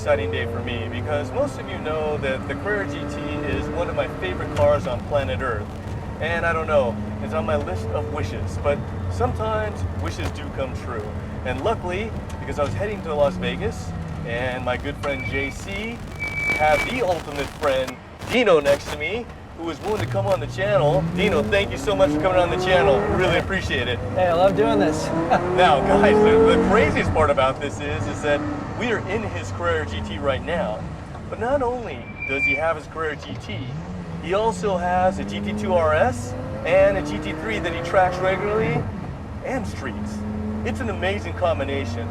exciting day for me because most of you know that the Carrera GT is one of my favorite cars on planet Earth. And I don't know, it's on my list of wishes, but sometimes wishes do come true. And luckily, because I was heading to Las Vegas and my good friend JC had the ultimate friend Dino next to me, who was willing to come on the channel. Dino, thank you so much for coming on the channel. Really appreciate it. Hey, I love doing this. Now, guys, the craziest part about this is that we are in his Carrera GT right now. But not only does he have his Carrera GT, he also has a Gt2 Rs and a Gt3 that he tracks regularly and streets. It's an amazing combination.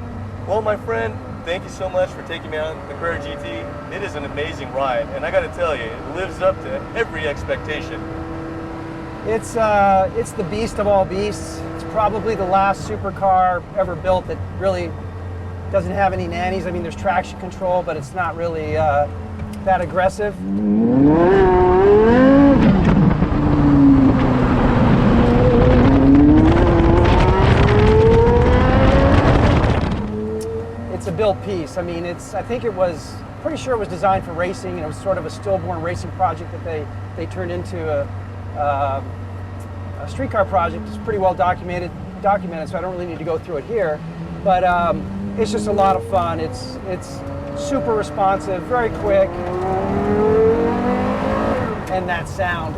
Well, my friend, thank you so much for taking me on the Carrera GT. It is an amazing ride, and I got to tell you, it lives up to every expectation. It's the beast of all beasts. It's probably the last supercar ever built that really doesn't have any nannies. I mean, there's traction control, but it's not really that aggressive. It's a built piece. I mean, I think it was, pretty sure it was designed for racing, and it was sort of a stillborn racing project that they turned into a streetcar project. It's pretty well documented, so I don't really need to go through it here. But it's just a lot of fun. It's super responsive, very quick, and that sound.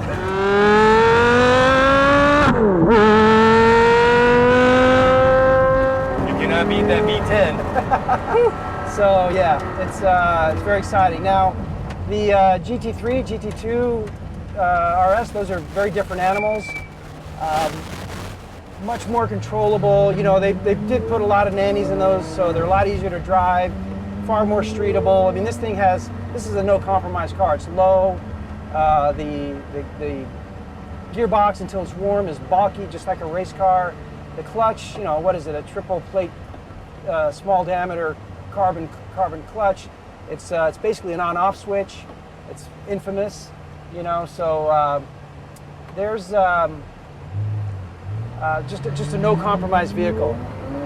Beat that V10. So yeah, it's very exciting. Now, the Gt3 Gt2 Rs, those are very different animals. Much more controllable. You know, they did put a lot of nannies in those, so they're a lot easier to drive, far more streetable. I mean, this is a no compromise car. It's low. The gearbox until it's warm is bulky, just like a race car. The clutch, you know, what is it? A triple plate. Small diameter carbon clutch. It's basically an on-off switch. It's infamous, you know. So there's just a no compromise vehicle.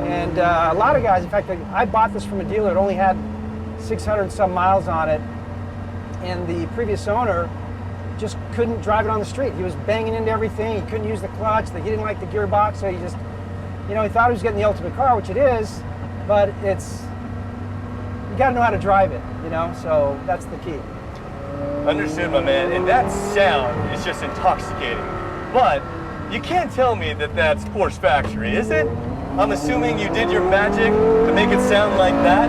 And a lot of guys, in fact, I bought this from a dealer. It only had 600 and some miles on it, and the previous owner just couldn't drive it on the street. He was banging into everything. He couldn't use the clutch. He didn't like the gearbox, so he just, you know, he thought he was getting the ultimate car, which it is. But you got to know how to drive it, you know, so that's the key. Understood, my man. And that sound is just intoxicating. But you can't tell me that that's Porsche factory, is it? I'm assuming you did your magic to make it sound like that?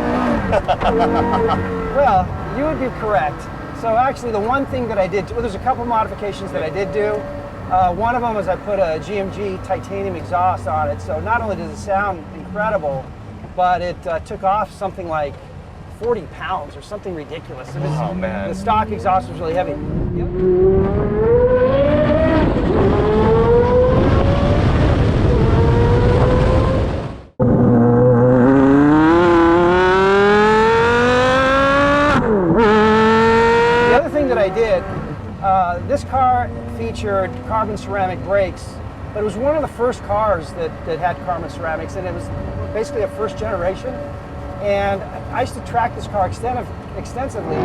Well, you would be correct. So actually the one thing that I did, well, there's a couple modifications that I did do. One of them was I put a GMG titanium exhaust on it, so not only does it sound incredible, but it took off something like 40 pounds or something ridiculous. Oh, man. The stock exhaust was really heavy. Yep. The other thing that I did, this car featured carbon ceramic brakes, but it was one of the first cars that had carbon ceramics, and it was basically a first generation. And I used to track this car extensively.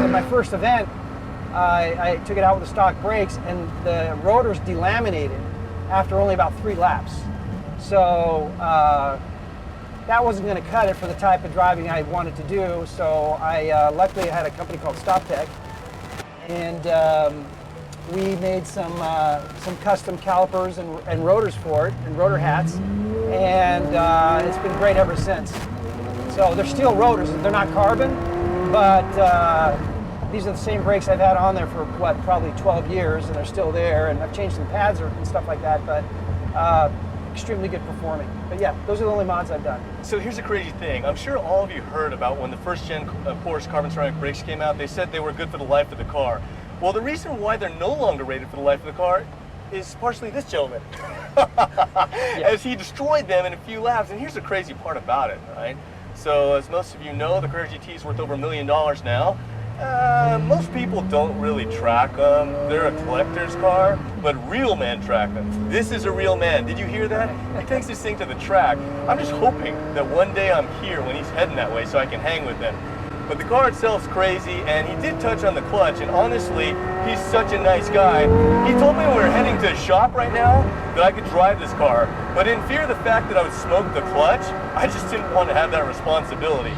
In my first event, I took it out with the stock brakes, and the rotors delaminated after only about 3 laps. So that wasn't going to cut it for the type of driving I wanted to do. So I luckily had a company called StopTech, and we made some custom calipers and rotors for it, and rotor hats, and it's been great ever since. So they're steel rotors, they're not carbon, but these are the same brakes I've had on there for what, probably 12 years, and they're still there, and I've changed some pads and stuff like that, but extremely good performing. But yeah, those are the only mods I've done. So here's the crazy thing. I'm sure all of you heard about when the first gen Porsche carbon ceramic brakes came out, they said they were good for the life of the car. Well, the reason why they're no longer rated for the life of the car is partially this gentleman. As he destroyed them in a few laps. And here's the crazy part about it, right? So as most of you know, the Carrera GT is worth over $1 million now. Most people don't really track them. They're a collector's car, but real men track them. This is a real man. Did you hear that? He takes this thing to the track. I'm just hoping that one day I'm here when he's heading that way so I can hang with him. But the car itself's crazy, and he did touch on the clutch, and honestly, he's such a nice guy. He told me we were heading to a shop right now that I could drive this car, but in fear of the fact that I would smoke the clutch, I just didn't want to have that responsibility.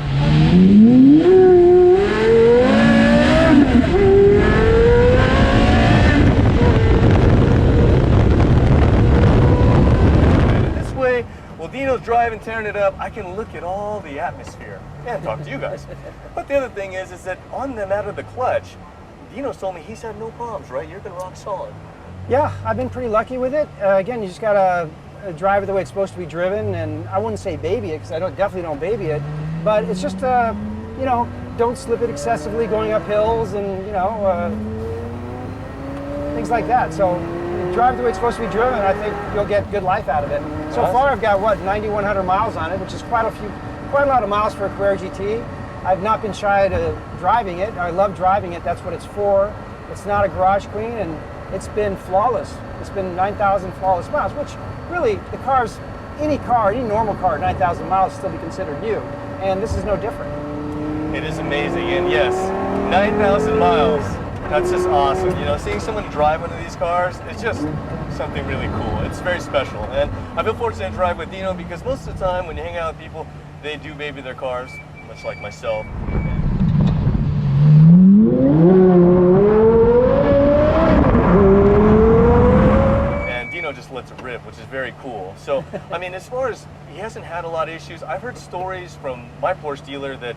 This way, while Dino's driving, tearing it up, I can look at all the atmosphere and talk to you guys. But the other thing is that on the matter of the clutch, Dino's told me he's had no problems, right? You've been rock solid. Yeah, I've been pretty lucky with it. Again, you just gotta drive it the way it's supposed to be driven, and I wouldn't say baby it, because I definitely don't baby it, but it's just, you know, don't slip it excessively going up hills and, you know, things like that. So drive the way it's supposed to be driven, I think you'll get good life out of it. So far I've got, what, 9,100 miles on it, which is quite a lot of miles for a Carrera GT. I've not been shy to driving it. I love driving it. That's what it's for. It's not a garage queen, and it's been flawless. It's been 9,000 flawless miles, which really, the car's, any normal car, 9,000 miles still be considered new. And this is no different. It is amazing, and yes, 9,000 miles. That's just awesome. You know, seeing someone drive one of these cars, it's just something really cool. It's very special. And I feel fortunate to drive with Dino because most of the time when you hang out with people, they do baby their cars, much like myself. And Dino just lets it rip, which is very cool. So, I mean, as far as he hasn't had a lot of issues, I've heard stories from my Porsche dealer that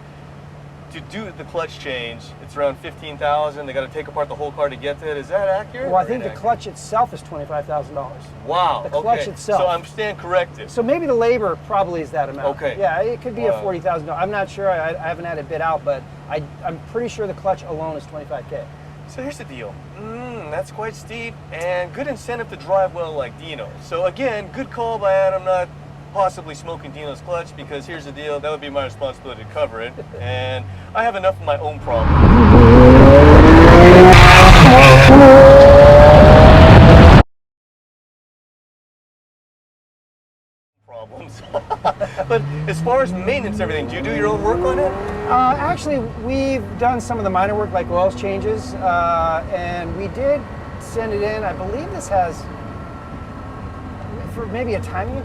to do the clutch change, it's around $15,000. They got to take apart the whole car to get to it. Is that accurate? Well, I think the clutch itself is $25,000. Wow. The clutch itself. So I'm stand corrected. So maybe the labor probably is that amount. Okay. Yeah, it could be a $40,000. I'm not sure. I haven't had it bid out, but I'm pretty sure the clutch alone is $25K. So here's the deal. That's quite steep and good incentive to drive well like Dino. So again, good call by Adam not possibly smoking Dino's clutch, because here's the deal, that would be my responsibility to cover it, and I have enough of my own problems. But as far as maintenance and everything, do you do your own work on it? Actually, we've done some of the minor work like oil changes, and we did send it in. I believe this has for maybe a timing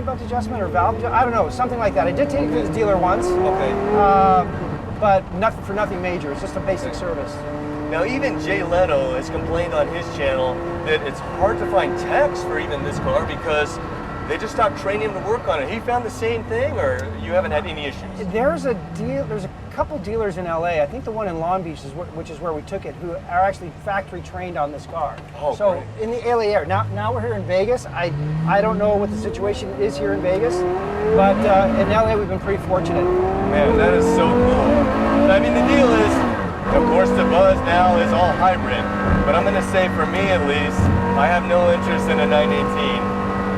belt adjustment or valve adjustment. I don't know, something like that. I did take it to the dealer once, but for nothing major. It's just a basic service. Now, even Jay Leno has complained on his channel that it's hard to find techs for even this car because they just stopped training him to work on it. He found the same thing, or you haven't had any issues? There's a couple dealers in LA. I think the one in Long Beach, which is where we took it, who are actually factory trained on this car. Oh, so great. In the LA area. Now we're here in Vegas. I don't know what the situation is here in Vegas, but in LA we've been pretty fortunate. Man, that is so cool. I mean, the deal is, of course, the buzz now is all hybrid, but I'm going to say, for me at least, I have no interest in a 918.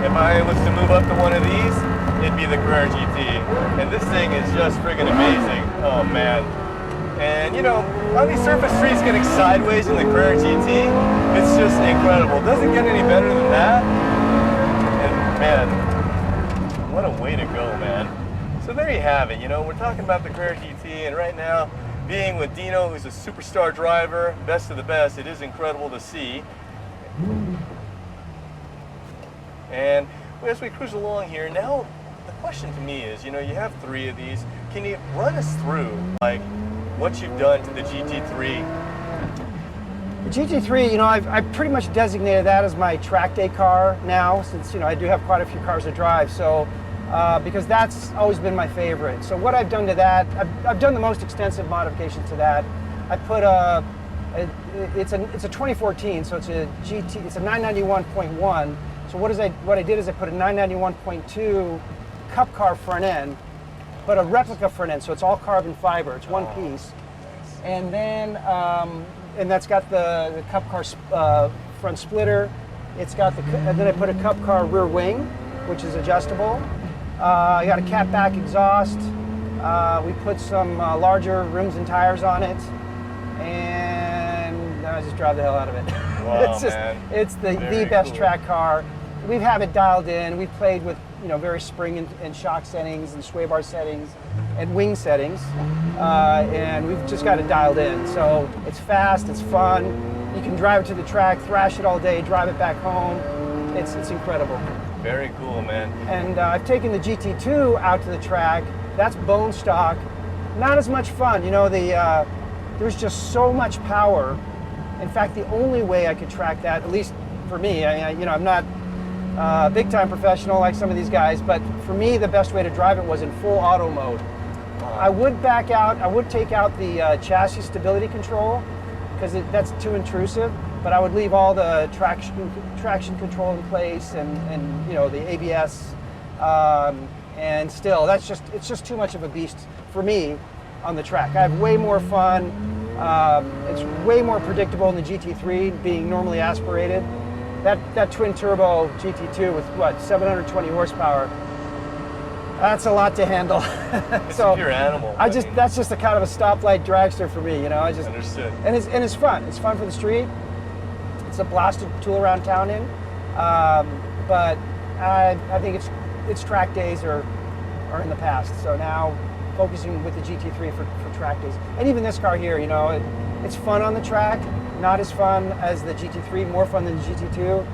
If I was to move up to one of these, it'd be the Carrera GT. And this thing is just friggin' amazing. Oh man. And you know, on these surface streets getting sideways in the Carrera GT, it's just incredible. Doesn't get any better than that. And man, what a way to go, man. So there you have it. You know, we're talking about the Carrera GT, and right now, being with Dino, who's a superstar driver, best of the best, it is incredible to see. And as we cruise along here, now the question to me is, you know, you have 3 of these. Can you run us through, like, what you've done to the Gt3? The Gt3, you know, I've pretty much designated that as my track day car now, since, you know, I do have quite a few cars to drive. So, because that's always been my favorite. So what I've done to that, I've done the most extensive modifications to that. I put it's a 2014, so it's a GT, it's a 991.1. So what I did is I put a 991.2 cup car front end, but a replica front end, so it's all carbon fiber. It's one piece, and then and that's got the cup car front splitter. It's got and then I put a cup car rear wing, which is adjustable. I got a cat back exhaust. We put some larger rims and tires on it. and I just drive the hell out of it. Wow, it's just, man. it's the Very best cool. track car. We have it dialed in. We've played with various spring and shock settings and sway bar settings and wing settings, and we've just got it dialed in. So it's fast, it's fun. You can drive it to the track, thrash it all day, drive it back home. It's incredible. Very cool, man. And I've taken the GT2 out to the track. That's bone stock. Not as much fun. There's just so much power. In fact, the only way I could track that, at least for me, I'm not a big time professional like some of these guys, but for me, the best way to drive it was in full auto mode. I would back out, I would take out the chassis stability control because that's too intrusive, but I would leave all the traction control in place and the ABS, and still, it's just too much of a beast for me on the track. I have way more fun. It's way more predictable than the GT3 being normally aspirated. That twin turbo GT2 with 720 horsepower, that's a lot to handle. It's a pure animal. That's just a kind of a stoplight dragster for me, Understood. And it's fun. It's fun for the street. It's a blast to tool around town in. But I think its track days are in the past. So now focusing with the GT3 for track days. And even this car here, it's fun on the track. Not as fun as the GT3, more fun than the GT2.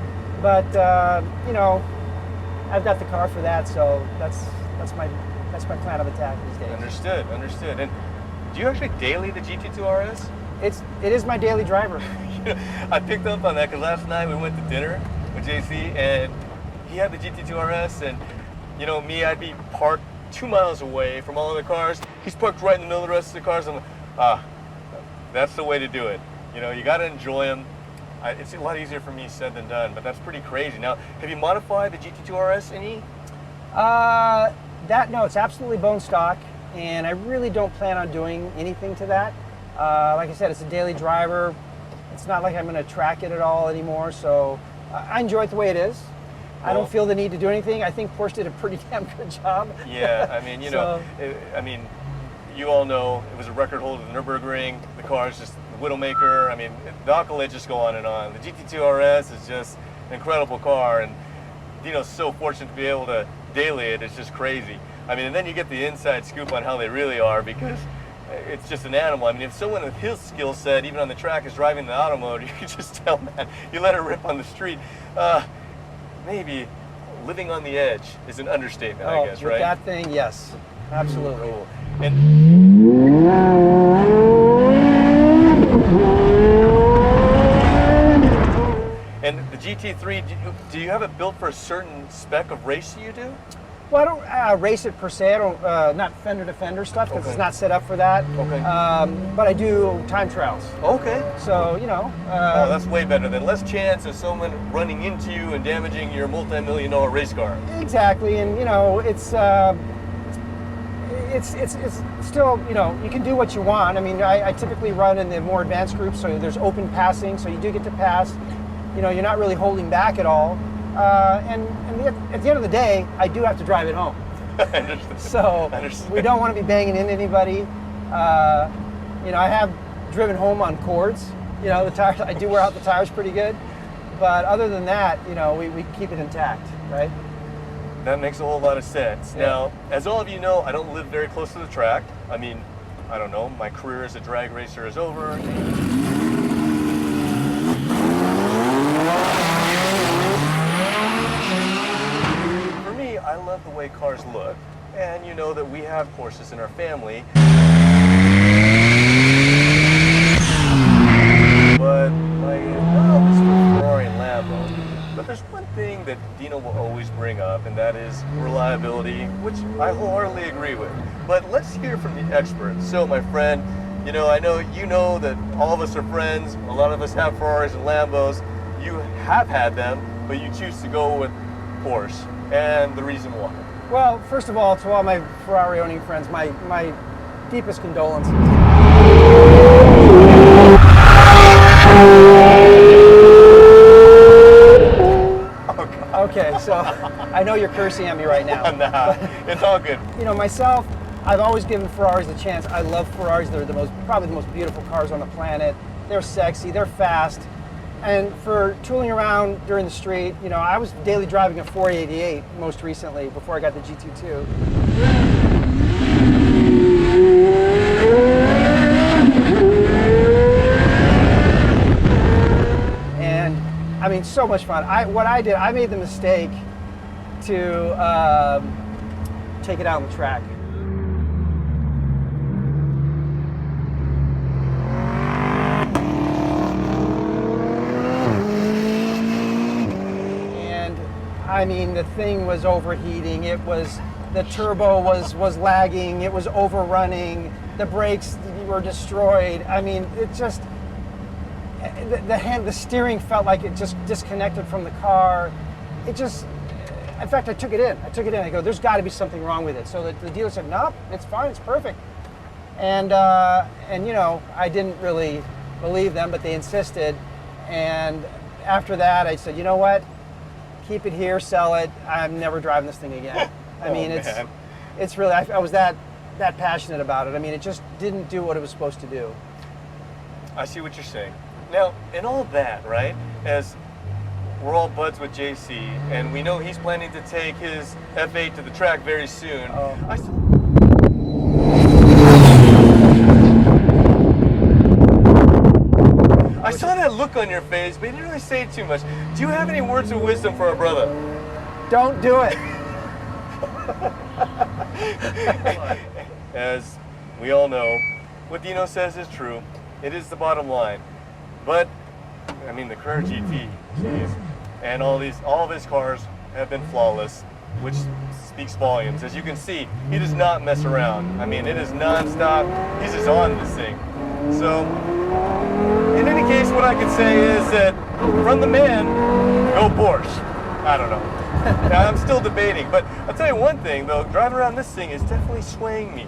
But I've got the car for that, so that's my plan of attack these days. Understood. And do you actually daily the Gt2 RS? It is my daily driver. I picked up on that because last night we went to dinner with JC and he had the Gt2 RS, and me, I'd be parked 2 miles away from all of the cars. He's parked right in the middle of the rest of the cars. I'm like, that's the way to do it. You got to enjoy them. It's a lot easier for me said than done, but that's pretty crazy. Now, have you modified the Gt2 RS any? No, it's absolutely bone stock, and I really don't plan on doing anything to that. Like I said, it's a daily driver. It's not like I'm going to track it at all anymore, so I enjoy it the way it is. I don't feel the need to do anything. I think Porsche did a pretty damn good job. Yeah, you all know it was a record holder at the Nürburgring. The car is just the Widowmaker. The accolades just go on and on. The GT2 RS is just an incredible car, and Dino's so fortunate to be able to daily it. It's just crazy. And then you get the inside scoop on how they really are, because it's just an animal. If someone with his skill set, even on the track, is driving the auto mode, you can just tell, man, you let her rip on the street. Maybe living on the edge is an understatement, I guess, right? With that thing, yes, absolutely. Cool. And the GT3, do you have it built for a certain spec of race you do? Well, I don't race it per se. I don't, not fender to fender stuff, because it's not set up for that. Okay. But I do time trials. Okay. So, that's way better. Then less chance of someone running into you and damaging your multi-million-dollar race car. Exactly, and it's still, you can do what you want. I typically run in the more advanced groups, so there's open passing, so you do get to pass. You're not really holding back at all. And at the end of the day, I do have to drive it home. So we don't want to be banging into anybody. I have driven home on cords. The tires, I do wear out the tires pretty good. But other than that, we keep it intact, right? That makes a whole lot of sense. Yeah. Now, as all of you know, I don't live very close to the track. I don't know, my career as a drag racer is over. For me, I love the way cars look, and you know that we have Porsches in our family. But my love is for Ferrari and Lambo. But there's one thing that Dino will always bring up, and that is reliability, which I wholeheartedly agree with. But let's hear from the experts. So, my friend, I know you know that all of us are friends. A lot of us have Ferraris and Lambos. You have had them, but you choose to go with Porsche, and the reason why. Well, first of all, to all my Ferrari-owning friends, my deepest condolences. Okay, so I know you're cursing at me right now. Nah, it's all good. Myself, I've always given Ferraris a chance. I love Ferraris. They're probably the most beautiful cars on the planet. They're sexy, they're fast. And for tooling around during the street, you know, I was daily driving a 488 most recently before I got the GT2. And I mean, so much fun. What I did, I made the mistake to take it out on the track. I mean, the thing was overheating. The turbo was lagging. It was overrunning. The brakes were destroyed. I mean, it just the steering felt like it just disconnected from the car. It just, in fact, I took it in. I go, there's got to be something wrong with it. So the dealer said, no, it's fine. It's perfect. And you know, I didn't really believe them, but they insisted. And after that, I said, you know what? Keep it here, sell it. I'm never driving this thing again. I mean, it's really, I was that passionate about it. I mean, it just didn't do what it was supposed to do. I see what you're saying. Now, in all that, right, as we're all buds with JC, and we know he's planning to take his F8 to the track very soon. I saw that look on your face, but you didn't really say too much. Do you have any words of wisdom for our brother? Don't do it. As we all know, what Dino says is true. It is the bottom line. But, I mean, the Carrera GT, geez, and all of his cars have been flawless, which speaks volumes. As you can see, he does not mess around. I mean, it is non-stop. He's just on this thing. So, in any case, what I can say is that from the man, go Porsche. I don't know. I'm still debating, but I'll tell you one thing though, driving around this thing is definitely swaying me.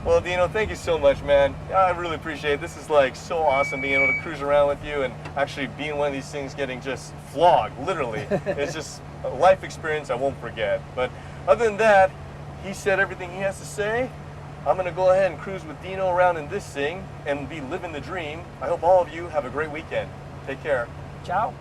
Well, Dino, thank you so much, man. I really appreciate it. This is like so awesome being able to cruise around with you and actually being one of these things getting just flogged, literally. It's just a life experience I won't forget. But other than that, he said everything he has to say. I'm going to go ahead and cruise with Dino around in this thing and be living the dream. I hope all of you have a great weekend. Take care. Ciao.